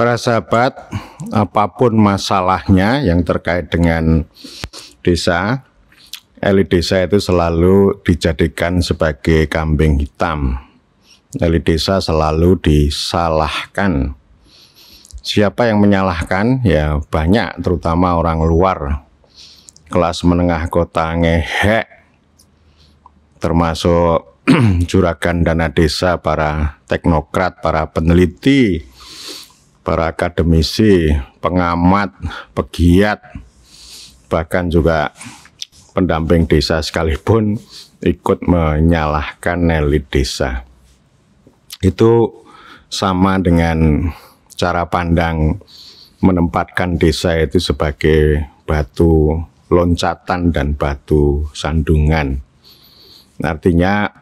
Para sahabat, apapun masalahnya yang terkait dengan desa, elit desa itu selalu dijadikan sebagai kambing hitam. Elit desa selalu disalahkan. Siapa yang menyalahkan? Ya banyak, terutama orang luar. Kelas menengah kota ngehek, termasuk juragan dana desa, para teknokrat, para peneliti, para akademisi, pengamat, pegiat, bahkan juga pendamping desa sekalipun ikut menyalahkan elit desa. Itu sama dengan cara pandang menempatkan desa itu sebagai batu loncatan dan batu sandungan. Artinya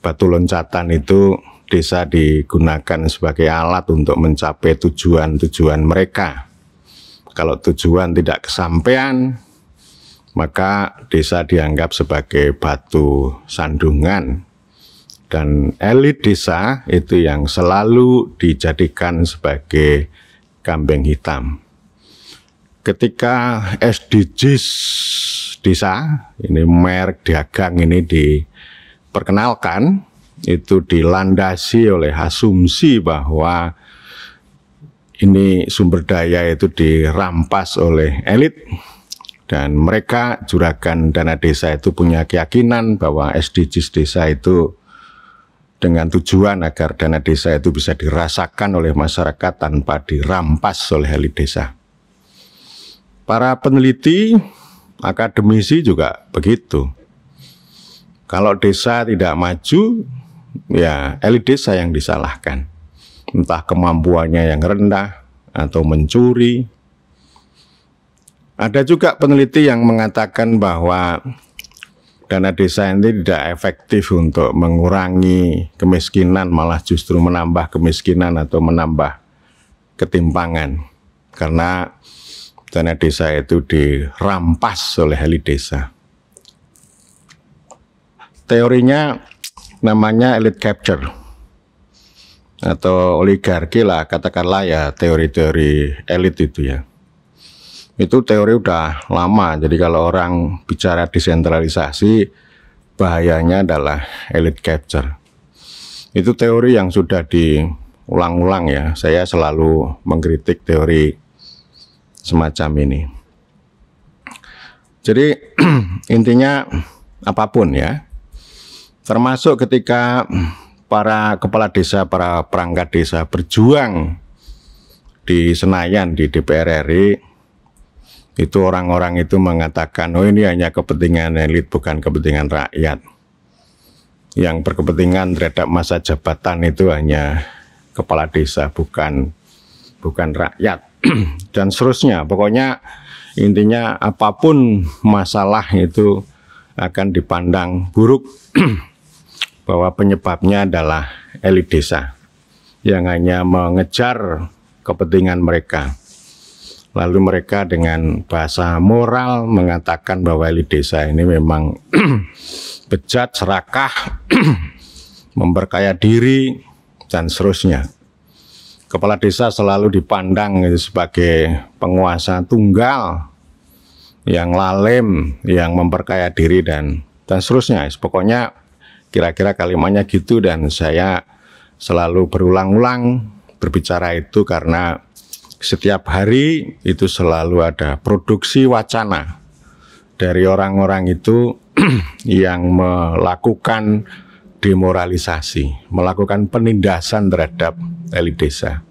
batu loncatan itu desa digunakan sebagai alat untuk mencapai tujuan-tujuan mereka. Kalau tujuan tidak kesampaian, maka desa dianggap sebagai batu sandungan. Dan elit desa itu yang selalu dijadikan sebagai kambing hitam. Ketika SDGs desa, ini merek dagang ini diperkenalkan, itu dilandasi oleh asumsi bahwa ini sumber daya itu dirampas oleh elit, dan mereka juragan dana desa itu punya keyakinan bahwa SDGs desa itu dengan tujuan agar dana desa itu bisa dirasakan oleh masyarakat tanpa dirampas oleh elit desa. Para peneliti, akademisi juga begitu. Kalau desa tidak maju, ya elit desa yang disalahkan. Entah kemampuannya yang rendah atau mencuri. Ada juga peneliti yang mengatakan bahwa dana desa ini tidak efektif untuk mengurangi kemiskinan, malah justru menambah kemiskinan atau menambah ketimpangan. Karena dana desa itu dirampas oleh elit desa. Teorinya namanya elite capture atau oligarki lah, katakanlah ya, teori-teori elit itu ya. Itu teori udah lama, jadi kalau orang bicara desentralisasi, bahayanya adalah elite capture. Itu teori yang sudah diulang-ulang ya, saya selalu mengkritik teori semacam ini. Jadi intinya apapun ya, termasuk ketika para kepala desa, para perangkat desa berjuang di Senayan, di DPR RI, itu orang-orang itu mengatakan, oh ini hanya kepentingan elit, bukan kepentingan rakyat. Yang berkepentingan terhadap masa jabatan itu hanya kepala desa, bukan rakyat. Dan seterusnya. Pokoknya intinya apapun masalah itu akan dipandang buruk bahwa penyebabnya adalah elit desa yang hanya mengejar kepentingan mereka. Lalu mereka dengan bahasa moral mengatakan bahwa elit desa ini memang bejat, serakah, memperkaya diri, dan seterusnya. Kepala desa selalu dipandang sebagai penguasa tunggal, yang lalem, yang memperkaya diri, dan seterusnya. Pokoknya kira-kira kalimatnya gitu, dan saya selalu berulang-ulang berbicara itu karena setiap hari itu selalu ada produksi wacana dari orang-orang itu yang melakukan demoralisasi, melakukan penindasan terhadap elit desa.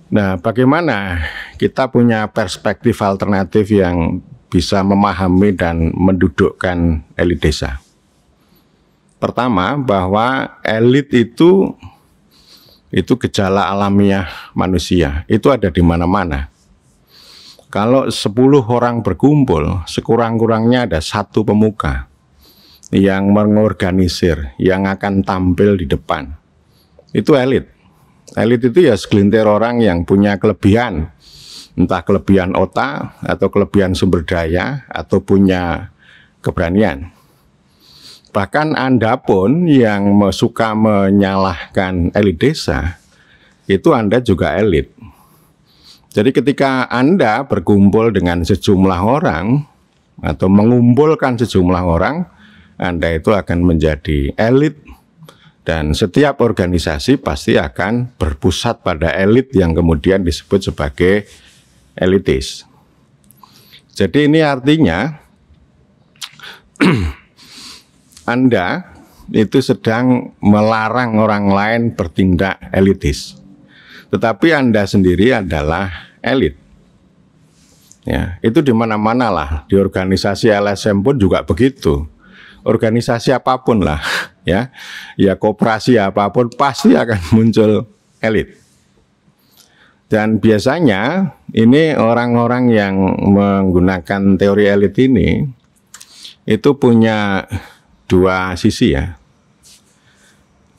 Nah, bagaimana kita punya perspektif alternatif yang bisa memahami dan mendudukkan elit desa? Pertama, bahwa elit itu gejala alamiah manusia, itu ada di mana-mana. Kalau 10 orang berkumpul, sekurang-kurangnya ada satu pemuka yang mengorganisir, yang akan tampil di depan. Itu elit. Elit itu ya segelintir orang yang punya kelebihan, entah kelebihan otak atau kelebihan sumber daya atau punya keberanian. Bahkan Anda pun yang suka menyalahkan elit desa, itu Anda juga elit. Jadi ketika Anda berkumpul dengan sejumlah orang atau mengumpulkan sejumlah orang, Anda itu akan menjadi elit, dan setiap organisasi pasti akan berpusat pada elit yang kemudian disebut sebagai elitis. Jadi ini artinya Anda itu sedang melarang orang lain bertindak elitis. Tetapi Anda sendiri adalah elit. Ya, itu di mana-mana lah. Di organisasi LSM pun juga begitu. Organisasi apapun lah, ya koperasi apapun pasti akan muncul elit. Dan biasanya ini orang-orang yang menggunakan teori elit ini itu punya dua sisi ya.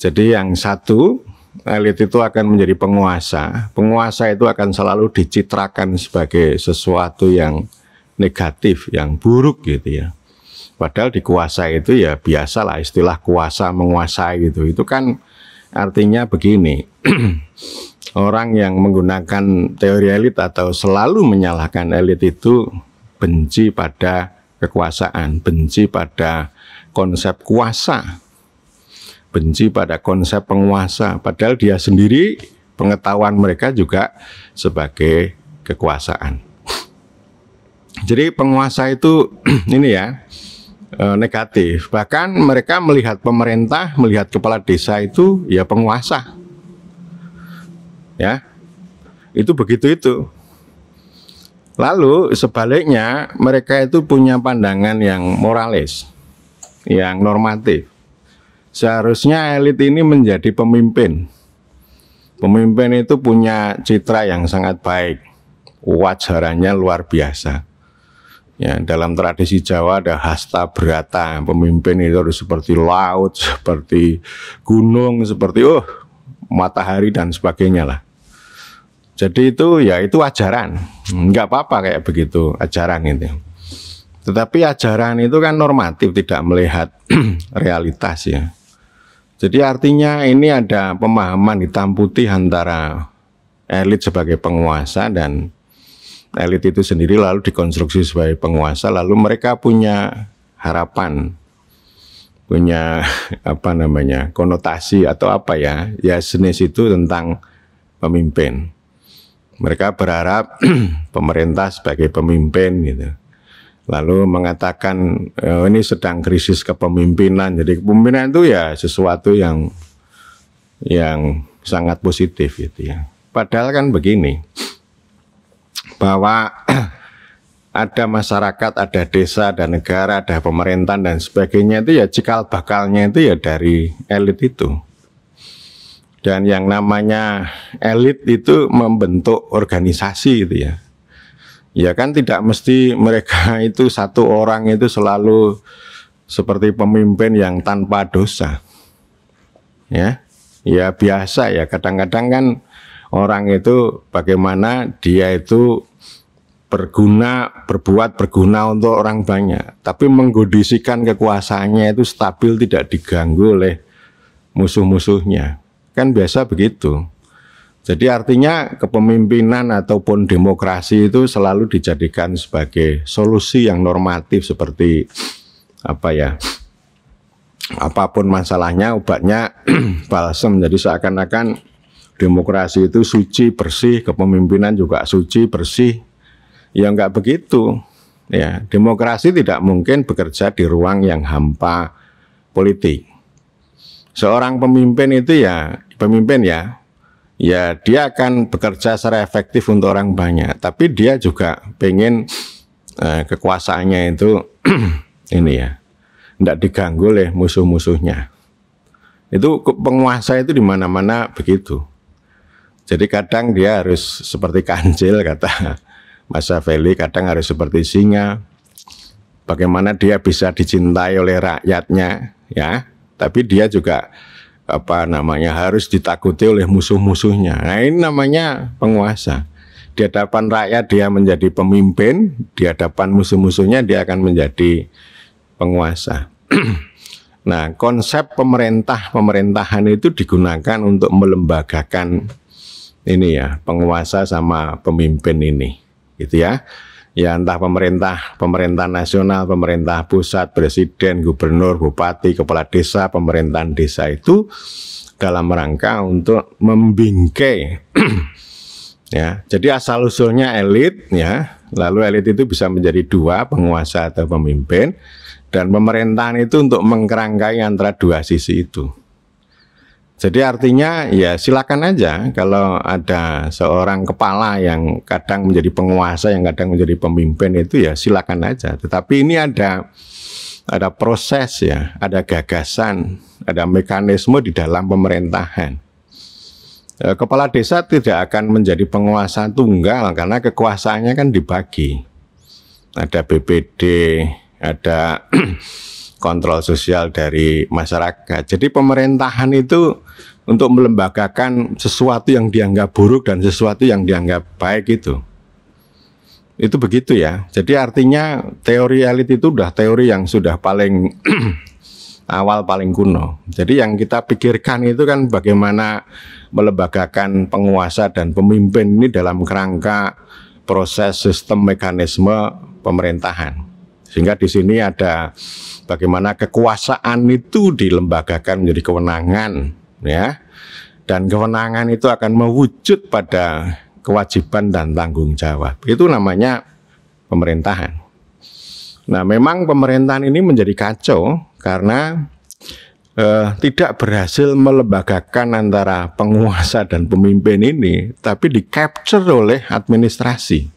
Jadi yang satu, elit itu akan menjadi penguasa. Penguasa itu akan selalu dicitrakan sebagai sesuatu yang negatif, yang buruk gitu ya. Padahal dikuasai itu ya biasalah, istilah kuasa menguasai gitu. Itu kan artinya begini. Orang yang menggunakan teori elit atau selalu menyalahkan elit itu benci pada kekuasaan, benci pada konsep kuasa, benci pada konsep penguasa, padahal dia sendiri pengetahuan mereka juga sebagai kekuasaan. Jadi penguasa itu ini ya negatif. Bahkan mereka melihat pemerintah, melihat kepala desa itu ya penguasa. Ya. Itu begitu itu. Lalu sebaliknya mereka itu punya pandangan yang moralis, yang normatif. Seharusnya elit ini menjadi pemimpin. Pemimpin itu punya citra yang sangat baik, wajarannya luar biasa. Ya, dalam tradisi Jawa ada hasta berata, pemimpin itu harus seperti laut, seperti gunung, seperti matahari dan sebagainya lah. Jadi itu ya itu ajaran, nggak apa-apa kayak begitu ajaran itu. Tetapi ajaran itu kan normatif, tidak melihat realitas ya. Jadi artinya ini ada pemahaman hitam putih antara elit sebagai penguasa dan elit itu sendiri lalu dikonstruksi sebagai penguasa, lalu mereka punya harapan, punya konotasi atau apa ya jenis itu tentang pemimpin. Mereka berharap pemerintah sebagai pemimpin gitu. Lalu mengatakan ini sedang krisis kepemimpinan. Jadi kepemimpinan itu ya sesuatu yang sangat positif gitu ya. Padahal kan begini, bahwa ada masyarakat, ada desa, ada negara, ada pemerintahan dan sebagainya itu ya cikal bakalnya itu ya dari elit itu. Dan yang namanya elit itu membentuk organisasi gitu ya. Ya kan tidak mesti mereka itu satu orang itu selalu seperti pemimpin yang tanpa dosa. Ya biasa ya, kadang-kadang kan orang itu bagaimana dia itu berbuat berguna untuk orang banyak, tapi mengkondisikan kekuasaannya itu stabil, tidak diganggu oleh musuh-musuhnya. Kan biasa begitu. Jadi artinya kepemimpinan ataupun demokrasi itu selalu dijadikan sebagai solusi yang normatif seperti apapun masalahnya obatnya balsem. Jadi seakan-akan demokrasi itu suci, bersih, kepemimpinan juga suci, bersih. Ya enggak begitu. Ya, demokrasi tidak mungkin bekerja di ruang yang hampa politik. Seorang pemimpin itu ya dia akan bekerja secara efektif untuk orang banyak, tapi dia juga pengen kekuasaannya itu tidak diganggu oleh musuh-musuhnya. Itu penguasa itu di mana-mana begitu. Jadi kadang dia harus seperti kancil, kata Machiavelli, kadang harus seperti singa. Bagaimana dia bisa dicintai oleh rakyatnya, ya? Tapi dia juga harus ditakuti oleh musuh-musuhnya. Nah, ini namanya penguasa. Di hadapan rakyat dia menjadi pemimpin, di hadapan musuh-musuhnya dia akan menjadi penguasa. Nah, konsep pemerintahan itu digunakan untuk melembagakan ini ya, penguasa sama pemimpin ini, gitu ya. Ya entah pemerintah nasional, pemerintah pusat, presiden, gubernur, bupati, kepala desa, pemerintahan desa itu dalam rangka untuk membingkai ya. Jadi asal usulnya elit ya, lalu elit itu bisa menjadi dua, penguasa atau pemimpin, dan pemerintahan itu untuk mengkerangkai antara dua sisi itu. Jadi artinya ya silakan aja kalau ada seorang kepala yang kadang menjadi penguasa, yang kadang menjadi pemimpin, itu ya silakan aja. Tetapi ini ada proses ya, ada gagasan, ada mekanisme di dalam pemerintahan. Kepala desa tidak akan menjadi penguasa tunggal karena kekuasaannya kan dibagi. Ada BPD, ada kontrol sosial dari masyarakat. Jadi pemerintahan itu untuk melembagakan sesuatu yang dianggap buruk dan sesuatu yang dianggap baik itu begitu ya. Jadi artinya teori elit itu udah teori yang sudah paling awal, paling kuno. Jadi yang kita pikirkan itu kan bagaimana melembagakan penguasa dan pemimpin ini dalam kerangka proses sistem mekanisme pemerintahan. Sehingga di sini ada bagaimana kekuasaan itu dilembagakan menjadi kewenangan, ya, dan kewenangan itu akan mewujud pada kewajiban dan tanggung jawab. Itu namanya pemerintahan. Nah, memang pemerintahan ini menjadi kacau karena tidak berhasil melembagakan antara penguasa dan pemimpin ini, tapi di-capture oleh administrasi.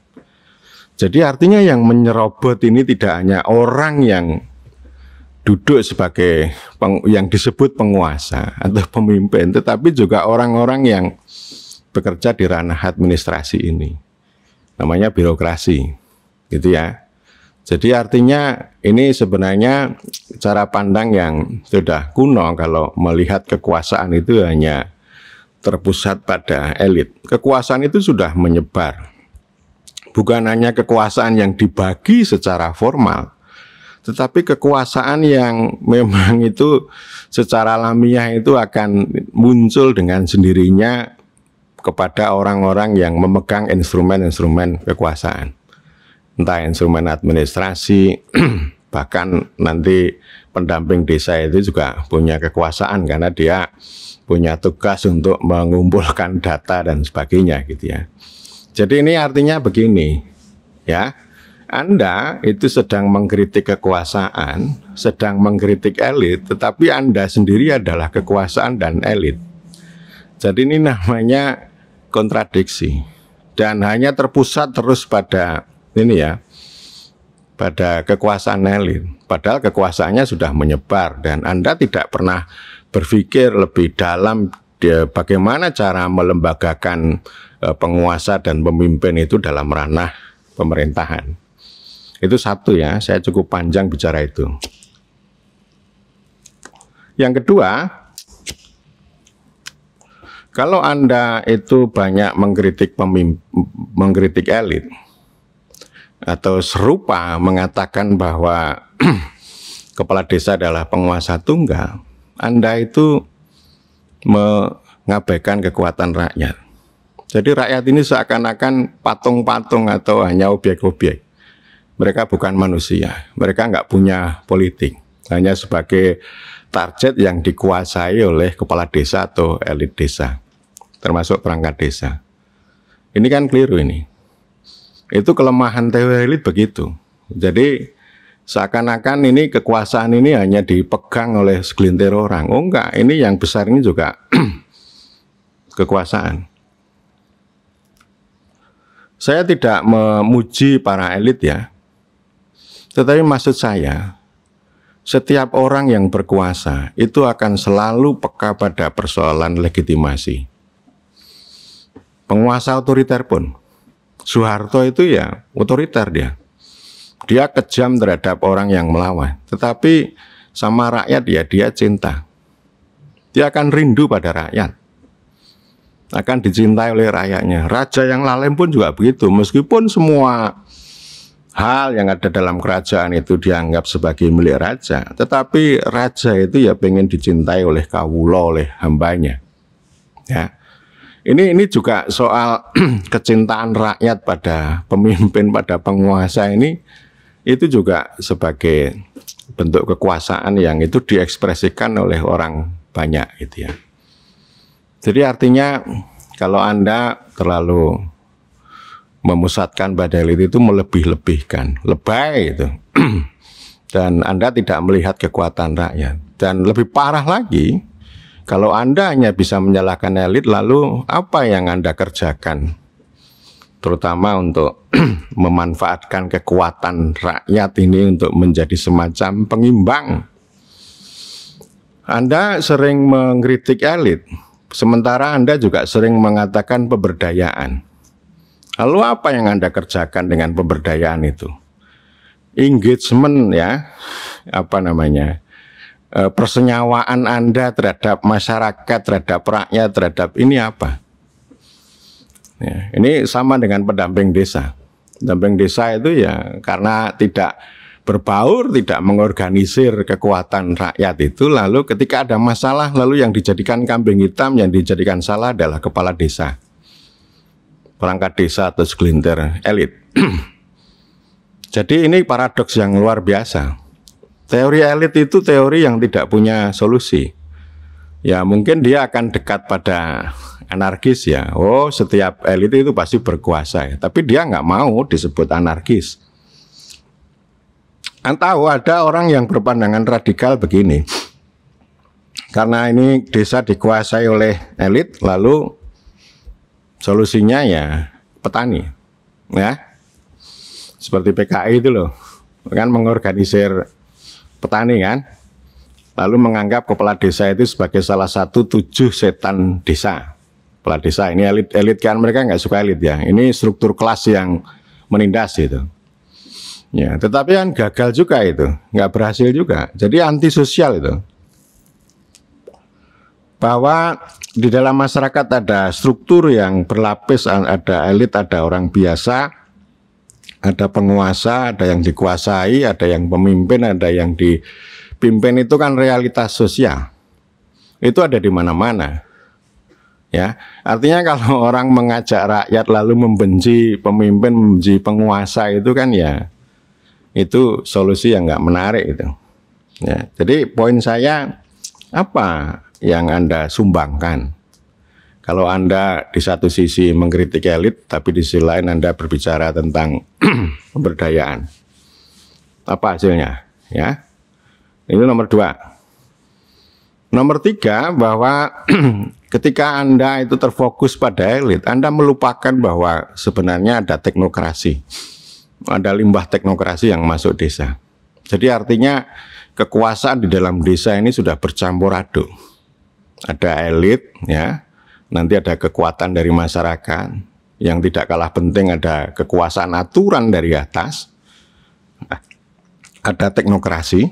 Jadi artinya yang menyerobot ini tidak hanya orang yang duduk sebagai yang disebut penguasa atau pemimpin, tetapi juga orang-orang yang bekerja di ranah administrasi ini. Namanya birokrasi, gitu ya. Jadi artinya ini sebenarnya cara pandang yang sudah kuno kalau melihat kekuasaan itu hanya terpusat pada elit. Kekuasaan itu sudah menyebar. Bukan hanya kekuasaan yang dibagi secara formal, tetapi kekuasaan yang memang itu secara alamiah itu akan muncul dengan sendirinya kepada orang-orang yang memegang instrumen-instrumen kekuasaan. Entah instrumen administrasi, bahkan nanti pendamping desa itu juga punya kekuasaan karena dia punya tugas untuk mengumpulkan data dan sebagainya gitu ya. Jadi ini artinya begini, ya, Anda itu sedang mengkritik kekuasaan, sedang mengkritik elit, tetapi Anda sendiri adalah kekuasaan dan elit. Jadi ini namanya kontradiksi dan hanya terpusat terus pada ini ya, pada kekuasaan elit. Padahal kekuasaannya sudah menyebar dan Anda tidak pernah berpikir lebih dalam bagaimana cara melembagakan penguasa dan pemimpin itu dalam ranah pemerintahan. Itu satu ya, saya cukup panjang bicara itu. Yang kedua, kalau Anda itu banyak mengkritik elit atau serupa mengatakan bahwa kepala desa adalah penguasa tunggal, Anda itu mengabaikan kekuatan rakyat. Jadi rakyat ini seakan-akan patung-patung atau hanya objek-objek. Mereka bukan manusia, mereka nggak punya politik, hanya sebagai target yang dikuasai oleh kepala desa atau elit desa, termasuk perangkat desa. Ini kan keliru ini. Itu kelemahan teori elit begitu. Jadi seakan-akan ini kekuasaan ini hanya dipegang oleh segelintir orang. Oh enggak, ini yang besar ini juga kekuasaan. Saya tidak memuji para elit ya, tetapi maksud saya, setiap orang yang berkuasa itu akan selalu peka pada persoalan legitimasi. Penguasa otoriter pun, Soeharto itu ya otoriter dia. Dia kejam terhadap orang yang melawan, tetapi sama rakyat ya dia cinta. Dia akan rindu pada rakyat, akan dicintai oleh rakyatnya. Raja yang lalem pun juga begitu, meskipun semua hal yang ada dalam kerajaan itu dianggap sebagai milik raja, tetapi raja itu ya pengen dicintai oleh kawula, oleh hambanya. Ya, Ini juga soal kecintaan rakyat pada pemimpin, pada penguasa ini, itu juga sebagai bentuk kekuasaan yang itu diekspresikan oleh orang banyak gitu ya. Jadi artinya kalau Anda terlalu memusatkan pada elit itu melebih-lebihkan, lebay itu. Dan Anda tidak melihat kekuatan rakyat. Dan lebih parah lagi, kalau Anda hanya bisa menyalahkan elit, lalu apa yang Anda kerjakan? Terutama untuk memanfaatkan kekuatan rakyat ini untuk menjadi semacam pengimbang. Anda sering mengkritik elit, sementara Anda juga sering mengatakan pemberdayaan. Lalu apa yang Anda kerjakan dengan pemberdayaan itu? Engagement ya, persenyawaan Anda terhadap masyarakat, terhadap rakyat, terhadap ini apa? Ya, ini sama dengan pendamping desa. Pendamping desa itu ya karena tidak berbaur, tidak mengorganisir kekuatan rakyat itu, lalu ketika ada masalah, lalu yang dijadikan kambing hitam, yang dijadikan salah adalah kepala desa, perangkat desa atau segelintir elit. Jadi ini paradoks yang luar biasa. Teori elit itu teori yang tidak punya solusi. Ya mungkin dia akan dekat pada anarkis ya. Oh setiap elit itu pasti berkuasa ya. Tapi dia nggak mau disebut anarkis. Tahu ada orang yang berpandangan radikal begini. Karena ini desa dikuasai oleh elit, lalu solusinya ya petani. Ya. Seperti PKI itu loh. Kan mengorganisir petani kan, lalu menganggap kepala desa itu sebagai salah satu 7 setan desa. Kepala desa ini elit kan, mereka nggak suka elit ya. Ini struktur kelas yang menindas itu. Ya, tetapi kan gagal juga itu, nggak berhasil juga. Jadi antisosial itu. Bahwa di dalam masyarakat ada struktur yang berlapis, ada elit, ada orang biasa, ada penguasa, ada yang dikuasai, ada yang pemimpin, ada yang dipimpin. Itu kan realitas sosial. Itu ada di mana-mana. Ya, artinya kalau orang mengajak rakyat lalu membenci pemimpin, membenci penguasa itu kan ya, itu solusi yang nggak menarik itu. Ya, jadi poin saya, apa yang Anda sumbangkan? Kalau Anda di satu sisi mengkritik elit, tapi di sisi lain Anda berbicara tentang pemberdayaan. Apa hasilnya? Ya, ini nomor 2. Nomor 3, bahwa ketika Anda itu terfokus pada elit, Anda melupakan bahwa sebenarnya ada teknokrasi. Ada limbah teknokrasi yang masuk desa. Jadi artinya kekuasaan di dalam desa ini sudah bercampur aduk. Ada elit, ya. Nanti ada kekuatan dari masyarakat, yang tidak kalah penting ada kekuasaan aturan dari atas, ada teknokrasi.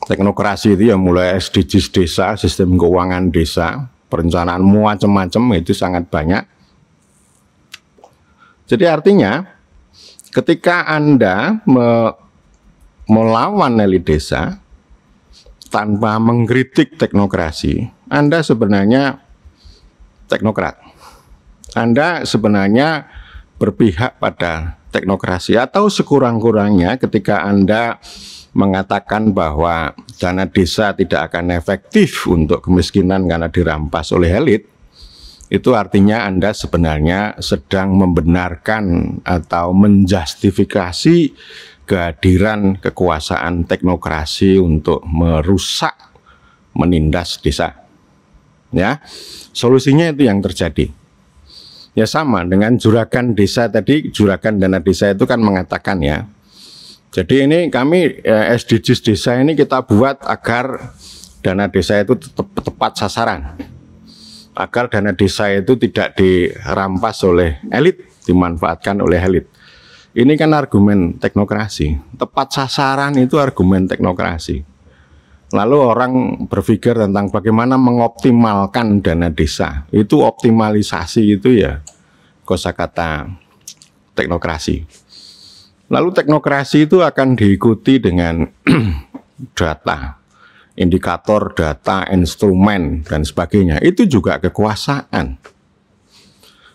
Teknokrasi itu ya mulai SDGs desa, sistem keuangan desa, perencanaan macam-macam itu sangat banyak. Jadi artinya ketika Anda melawan elit desa tanpa mengkritik teknokrasi, Anda sebenarnya teknokrat. Anda sebenarnya berpihak pada teknokrasi, atau sekurang-kurangnya ketika Anda mengatakan bahwa dana desa tidak akan efektif untuk kemiskinan karena dirampas oleh elit, itu artinya Anda sebenarnya sedang membenarkan atau menjustifikasi kehadiran kekuasaan teknokrasi untuk merusak, menindas desa. Ya, solusinya itu yang terjadi. Ya sama dengan juragan desa tadi, juragan dana desa itu kan mengatakan ya. Jadi ini kami SDGs desa ini kita buat agar dana desa itu tepat sasaran. Agar dana desa itu tidak dirampas oleh elit, dimanfaatkan oleh elit. Ini kan argumen teknokrasi. Tepat sasaran itu argumen teknokrasi. Lalu orang berpikir tentang bagaimana mengoptimalkan dana desa. Itu optimalisasi itu ya kosakata teknokrasi. Lalu teknokrasi itu akan diikuti dengan data, indikator data, instrumen dan sebagainya. Itu juga kekuasaan.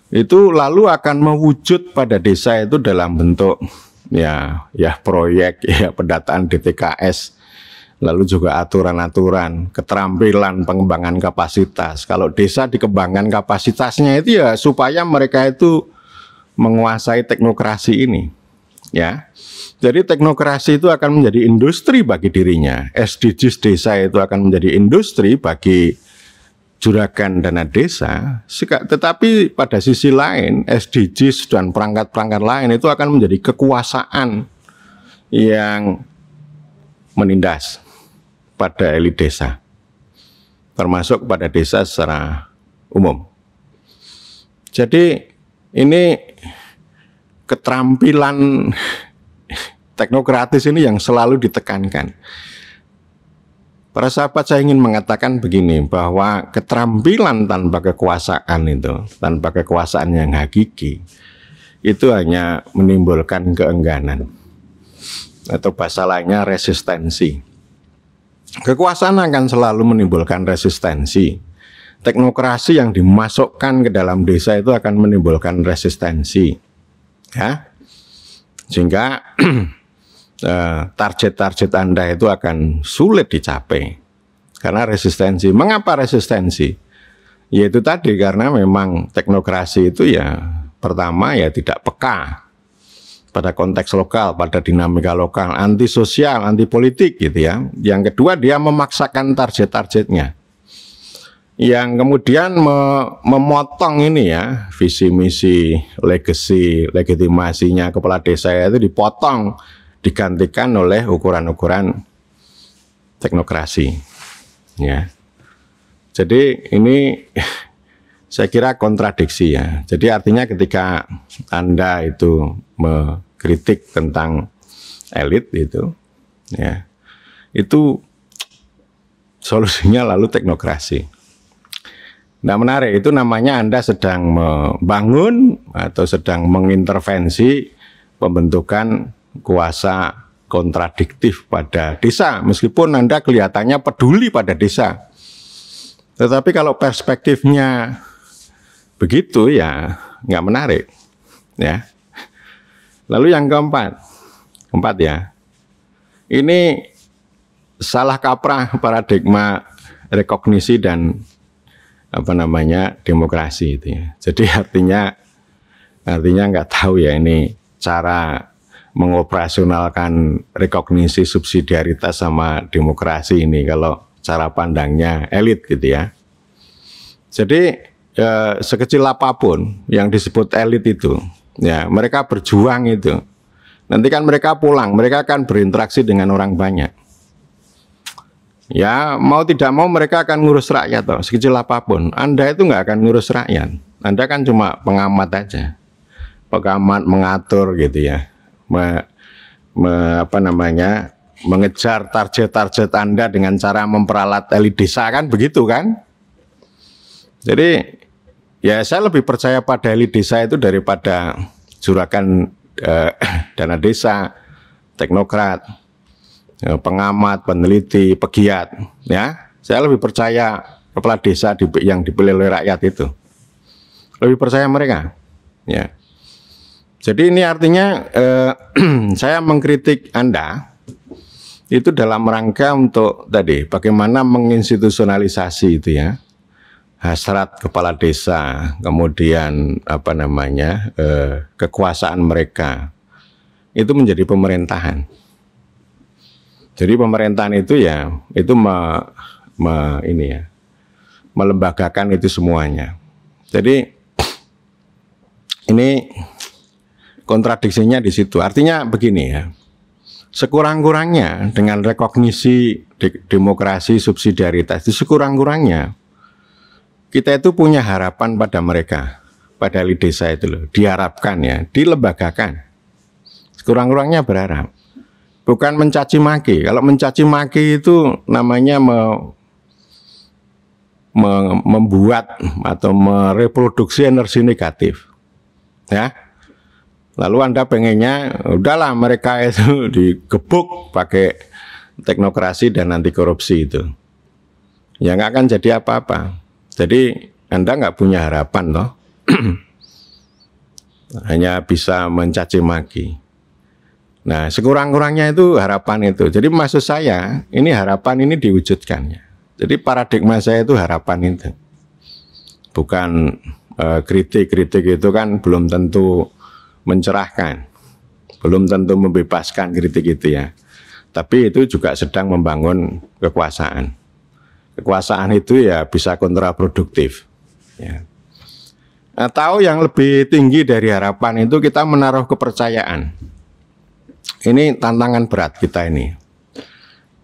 itu lalu akan mewujud pada desa itu dalam bentuk ya proyek, ya pendataan DTKS, lalu juga aturan-aturan, keterampilan, pengembangan kapasitas. Kalau desa dikembangkan kapasitasnya itu ya supaya mereka itu menguasai teknokrasi ini, ya. Jadi teknokrasi itu akan menjadi industri bagi dirinya. SDGs desa itu akan menjadi industri bagi juragan dana desa. Tetapi pada sisi lain SDGs dan perangkat-perangkat lain itu akan menjadi kekuasaan yang menindas pada elit desa, termasuk pada desa secara umum. Jadi ini keterampilan teknokratis ini yang selalu ditekankan. Para sahabat, saya ingin mengatakan begini, bahwa keterampilan tanpa kekuasaan itu, tanpa kekuasaan yang hakiki, itu hanya menimbulkan keengganan, atau bahasa lainnya resistensi. Kekuasaan akan selalu menimbulkan resistensi. Teknokrasi yang dimasukkan ke dalam desa itu akan menimbulkan resistensi, ya, sehingga target-target Anda itu akan sulit dicapai karena resistensi. Mengapa resistensi? Yaitu tadi karena memang teknokrasi itu ya pertama ya tidak peka pada konteks lokal, pada dinamika lokal, anti sosial, anti politik gitu ya. Yang kedua, dia memaksakan target-targetnya, yang kemudian memotong ini ya, visi misi, legacy, legitimasinya kepala desa itu dipotong, digantikan oleh ukuran-ukuran teknokrasi, ya. Jadi ini saya kira kontradiksi ya. Jadi artinya ketika Anda itu mengkritik tentang elit itu, ya, itu solusinya lalu teknokrasi. Nah, menarik, itu namanya Anda sedang membangun atau sedang mengintervensi pembentukan kuasa kontradiktif pada desa, meskipun Anda kelihatannya peduli pada desa. Tetapi kalau perspektifnya begitu ya nggak menarik, ya. Lalu yang keempat ya, ini salah kaprah paradigma rekognisi dan demokrasi itu ya. Jadi artinya nggak tahu ya ini cara mengoperasionalkan rekognisi subsidiaritas sama demokrasi ini kalau cara pandangnya elit gitu ya. Jadi sekecil apapun yang disebut elit itu, ya mereka berjuang itu. Nanti kan mereka pulang, mereka akan berinteraksi dengan orang banyak. Ya mau tidak mau mereka akan ngurus rakyat toh, sekecil apapun. Anda itu nggak akan ngurus rakyat. Anda kan cuma pengamat aja, pengamat mengatur gitu ya. Mengejar target-target Anda dengan cara memperalat elit desa kan begitu kan? Jadi ya saya lebih percaya pada elit desa itu daripada juragan dana desa, teknokrat, pengamat, peneliti, pegiat. Ya, saya lebih percaya kepala desa yang dipilih oleh rakyat itu. Lebih percaya mereka. Ya. Jadi ini artinya saya mengkritik Anda itu dalam rangka untuk tadi bagaimana menginstitusionalisasi itu ya, hasrat kepala desa, kemudian kekuasaan mereka itu menjadi pemerintahan. Jadi pemerintahan itu ya itu melembagakan itu semuanya. Jadi ini kontradiksinya di situ. Artinya begini ya, sekurang-kurangnya dengan rekognisi demokrasi subsidiaritas itu sekurang-kurangnya kita itu punya harapan pada mereka, pada elit desa itu loh, diharapkan ya, dilembagakan. Sekurang-kurangnya berharap, bukan mencaci maki. Kalau mencaci maki itu namanya membuat atau mereproduksi energi negatif, ya. Lalu Anda pengennya, udahlah mereka itu digebuk pakai teknokrasi dan anti korupsi itu. Ya nggak akan jadi apa-apa. Jadi Anda nggak punya harapan toh. hanya bisa mencaci maki. Nah, sekurang-kurangnya itu harapan itu. Jadi maksud saya, ini harapan ini diwujudkan ya. Jadi paradigma saya itu harapan itu. Bukan kritik-kritik itu kan belum tentu mencerahkan, belum tentu membebaskan kritik itu ya. Tapi itu juga sedang membangun kekuasaan. Kekuasaan itu ya bisa kontraproduktif. Ya. Atau yang lebih tinggi dari harapan itu kita menaruh kepercayaan. Ini tantangan berat kita ini,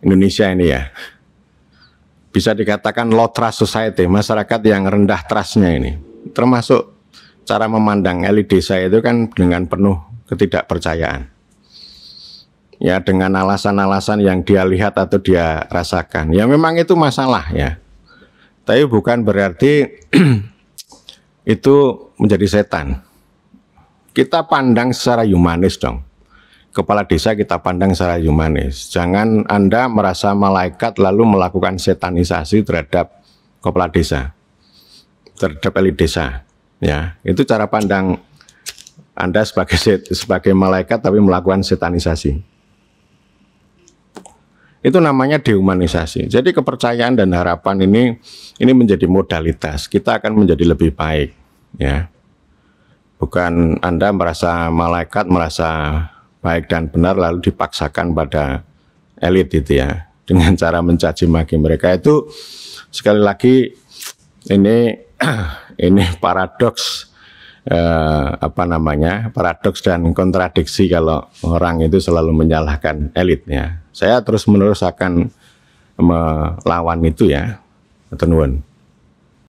Indonesia ini ya. Bisa dikatakan low trust society, masyarakat yang rendah trustnya ini. Termasuk cara memandang elit desa itu kan dengan penuh ketidakpercayaan. Ya, dengan alasan-alasan yang dia lihat atau dia rasakan. Ya memang itu masalah ya. Tapi bukan berarti itu menjadi setan. Kita pandang secara humanis dong. Kepala desa kita pandang secara humanis. Jangan Anda merasa malaikat lalu melakukan setanisasi terhadap kepala desa, terhadap elit desa. Ya, itu cara pandang Anda sebagai malaikat tapi melakukan setanisasi. Itu namanya dehumanisasi. Jadi kepercayaan dan harapan ini menjadi modalitas. Kita akan menjadi lebih baik, ya. Bukan Anda merasa malaikat, merasa baik dan benar lalu dipaksakan pada elit itu ya, dengan cara mencaci maki mereka. Itu sekali lagi ini paradoks, paradoks dan kontradiksi kalau orang itu selalu menyalahkan elitnya. Saya terus menerus akan melawan itu ya, teman-teman.